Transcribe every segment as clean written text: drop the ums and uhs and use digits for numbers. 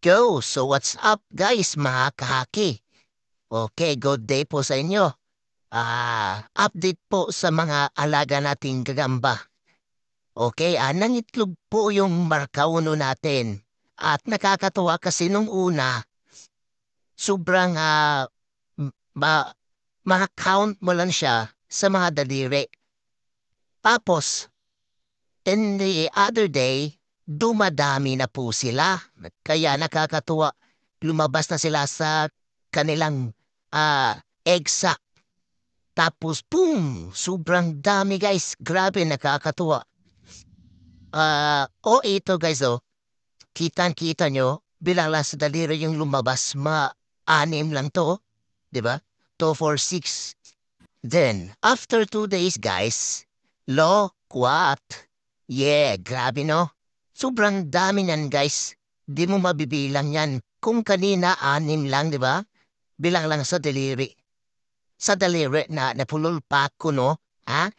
go! So what's up guys mga kahaki? Okay, good day po sa inyo. Update po sa mga alaga nating gagamba. Okay, nangitlog po yung markauno natin. At nakakatuwa kasi nung una, sobrang ma ma-count mo lang siya sa mga daliri. Tapos, in the other day, dumadami na po sila. Kaya nakakatuwa, lumabas na sila sa kanilang egg sac. Tapos, boom! Sobrang dami guys. Grabe, nakakatuwa. Ito guys kitang-kita nyo, bilang lang sa daliri yung lumabas, ma-anim lang to, di ba? 2, 4, 6. Then, after 2 days guys, kwat. Yeah, grabe no? Sobrang dami niyan guys. Di mo mabibilang yan. Kung kanina 6 lang, di ba? Bilang lang sa daliri. Sa daliri na napulol pa ko, no?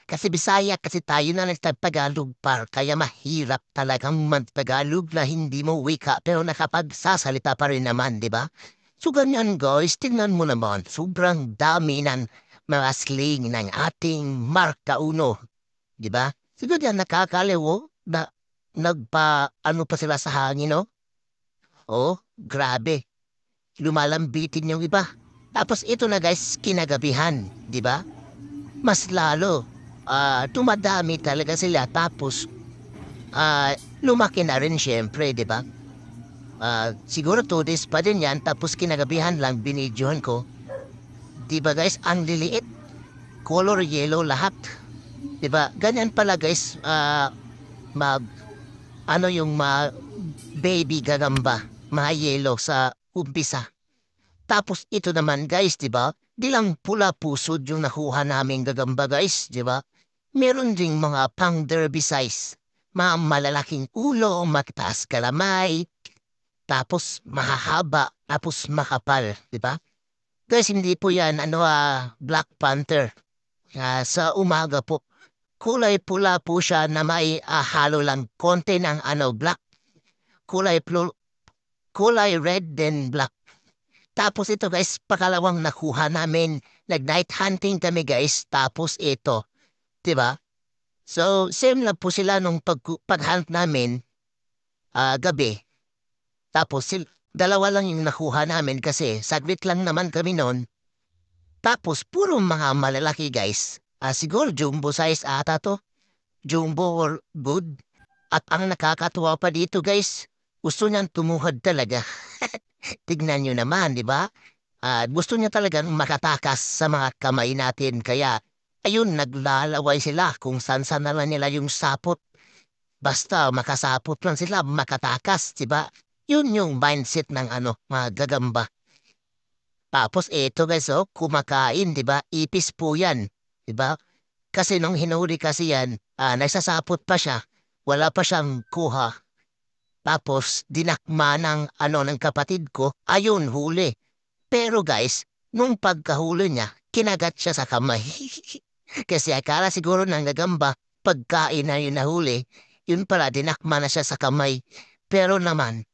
Kasi Bisaya kasi tayo na nagtagtagalog par, kaya mahirap talagang magtagalog na hindi mo wika pero nakapagsasalita pa rin naman, di ba? So ganyan guys, tingnan mo naman, sobrang dami ng mga sling ng ating Marka Uno, di ba? Siguro yan nakakaliw na ano pa sila sa hangin, no? Oh, grabe. Lumalambitin yung iba. Tapos ito na guys, kinagabihan, di ba? Mas lalo, tumadami talaga sila. Tapos, lumaki na rin syempre, di ba? Siguro 2 days pa din yan. Tapos kinagabihan lang, binidyohan ko. Di ba guys, ang liliit. Color yellow lahat. Di ba? Ganyan pala guys, yung baby gagamba, mga yellow sa umpisa. Tapos ito naman guys, di ba? Di lang pula pusod yung nakuha naming gagamba guys, di ba? Meron ding mga pang derby size. Mga malalaking ulo, mataas kalamay, tapos mahahaba, tapos makapal, di ba? Guys, hindi po yan, Black Panther. Sa umaga po, kulay pula po siya na may halo lang konti ng black. Kulay red then black. Tapos ito guys, pakalawang nakuha namin. Nag-night hunting kami guys. Tapos ito, 'di ba? So, same lang po sila nung pag-hunt namin gabi. Tapos dalawa lang yung nakuha namin kasi saglit lang naman kami noon. Tapos puro mga malalaki guys. Siguro jumbo size ata to. Jumbo or good. At ang nakakatuwa pa dito guys, gusto niyang tumuhad talaga. Tignan nyo naman, di ba? Gusto niya talagang makatakas sa mga kamay natin. Kaya, ayun, naglalaway sila kung saan-saan na lang nila yung sapot. Basta makasapot lang sila, makatakas, di ba? Yun yung mindset ng mga gagamba. Tapos eto guys, kumakain, di ba? Ipis po yan, di ba? Kasi nung hinuli kasi yan, nagsasapot pa siya. Wala pa siyang kuha. Tapos, dinakma ng kapatid ko, ayun, huli. Pero guys, nung pagkahuli niya, kinagat siya sa kamay. Kasi akala siguro ng gagamba, pagkain na yun nahuli, yun pala, dinakma na siya sa kamay. Pero naman,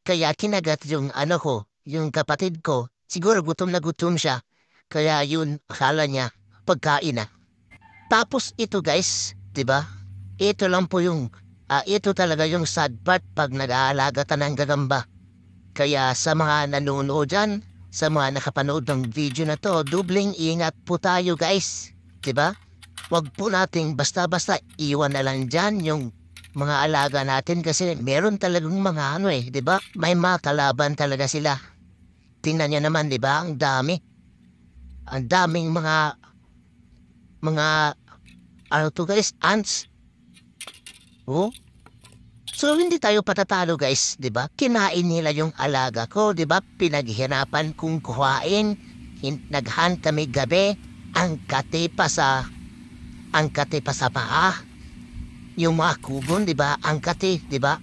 kaya kinagat yung yung kapatid ko, siguro gutom na gutom siya. Kaya yun, akala niya, pagkain na. Tapos ito guys, 'di ba? Ito lang po ito talaga yung sad part pag nag-aalaga ka ng gagamba. Kaya sa mga nanonood dyan, sa mga nakapanood ng video na to, dubling ingat po tayo guys. 'Di ba? Huwag po nating basta-basta iwan na lang dyan yung mga alaga natin kasi meron talagang mga 'di ba? May mga kalaban talaga sila. Tingnan niyo naman, 'di ba? Ang dami. Ang daming mga guys, ants. Oh, so hindi tayo patatalo guys, 'di ba? Kinain nila yung alaga ko, 'di ba? Pinaghirapan kong kuhain. Naghunt kami gabi, ang kate pa sa paa. Yung mga kugon, 'di ba? Ang kate, 'di ba?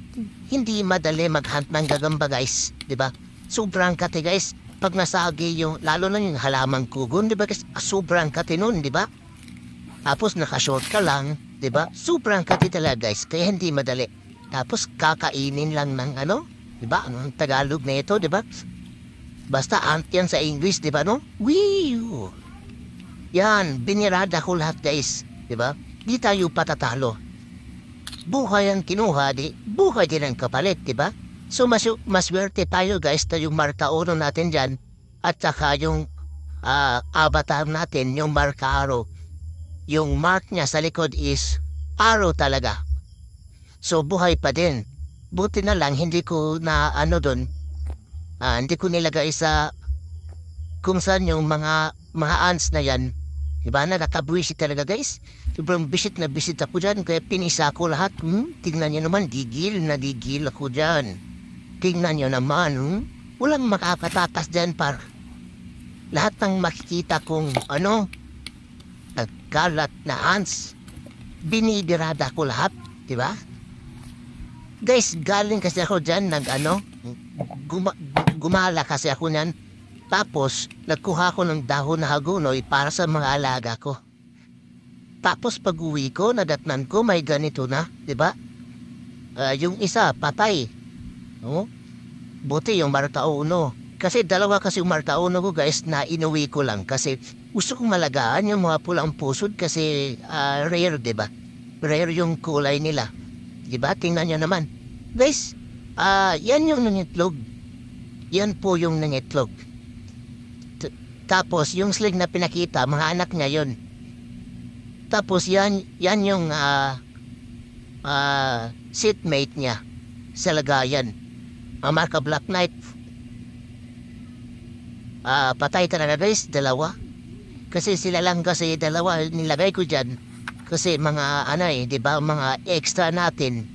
Hindi madali maghunt ng gagamba guys, 'di ba? Sobrang kate guys. Pag nasagi yung lalo na yung halamang kugon, 'di ba? Guys, sobrang kate nun, 'di ba? Tapos nakashort ka lang, 'di ba? Sobrang kate talaga guys, kaya hindi madali. Tapos kakainin lang ng Diba? Ang Tagalog na ito, diba? Basta ant yan sa English, diba no? Wee! Yan, binirada ko lahat guys. Diba? Di tayo patatalo. Buhay ang kinuha, di buhay din ang kapalit, diba? So maswerte tayo guys na yung Marka Uno natin dyan at saka yung avatar natin, yung Marka Arrow. Yung mark niya sa likod is arrow talaga. So buhay pa din. Buti na lang hindi ko na ano doon, hindi ko nilagay sa kung saan yung mga ants na yan. Diba na nakabwisit talaga guys. Sobrang bisit na bisit ako dyan kaya pinisa ko lahat. Tingnan nyo naman, digil na digil ako dyan. Tingnan nyo naman, walang makakatatas dyan par. Lahat ng makikita kong kalat na ants, binidirada ko lahat, diba? Guys, galing kasi ako dyan gumala kasi ako niyan. Tapos, nagkuha ko ng dahon na hagunoy para sa mga alaga ko. Tapos pag-uwi ko, nadatnan ko may ganito na, diba? Yung isa, patay. Oh? Buti yung Marka Uno. Kasi dalawa kasi yung Marka Uno ko guys na inuwi ko lang. Kasi gusto kong malagaan yung mga pulang pusod kasi rare, diba? Rare yung kulay nila. Diba? Tingnan nyo naman. Guys, yan yung nangitlog. Yan po yung nangitlog. Tapos, yung sling na pinakita, mga anak niya yun. Tapos, yan yung seatmate niya sa lagayan. Ang Marka Black Knight. Patay talaga guys, dalawa. Kasi sila lang kasi dalawa nilagay ko dyan. Kasi mga diba, mga extra natin.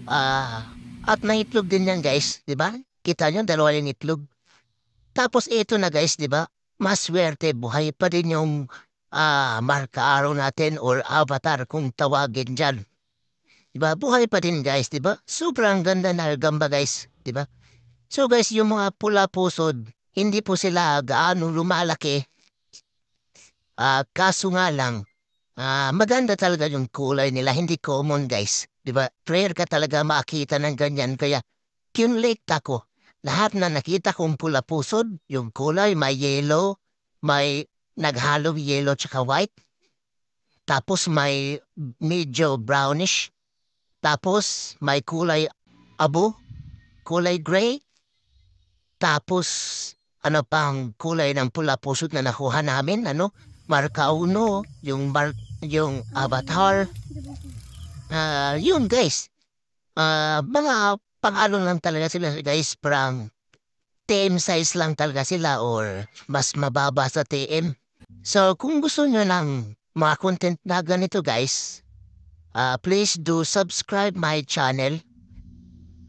At naitlog din yan guys, diba? Kita nyo, dalawa yung itlog. Tapos ito na guys, diba? Maswerte, buhay pa din yung Marka Arrow natin or avatar kung tawagin dyan. Diba? Buhay pa din guys, diba? Sobrang ganda na gamba guys, diba? So guys, yung mga pula pusod, hindi po sila gaano lumalaki. Kaso nga lang, maganda talaga yung kulay nila, hindi common guys. Diba? Rare ka talaga makita ng ganyan, kaya kinlake ako. Lahat na nakita kong pula pusod, yung kulay may yellow, may naghalo yellow tsaka white. Tapos may medyo brownish. Tapos may kulay abo, kulay gray. Tapos ano pang kulay ng pula pusod na nakuha namin, Marka Uno, yung avatar. Yun guys. Mga pang-ano lang talaga sila guys, parang TM size lang talaga sila or mas mababa sa TM. So kung gusto nyo ng mga content na ganito guys, please do subscribe my channel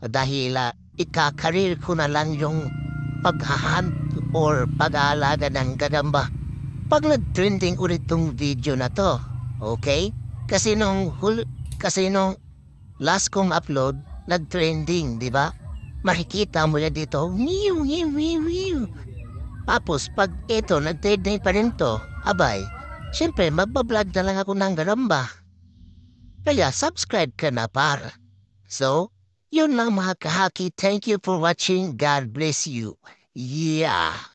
dahil ikakarir ko na lang yung paghahunt or pag-aalaga ng gagamba pag nag-trending ulit tong video na to. Okay? Kasi nung last kong upload, nag-trending, di ba? Makikita mo yan dito. Wiw, wiw, wiw, wiw. Tapos, pag ito, nag-trending pa rin to, abay, syempre, magbablog na lang ako ng garamba. Kaya, subscribe ka na para. So, yun lang mga kahaki. Thank you for watching. God bless you. Yeah.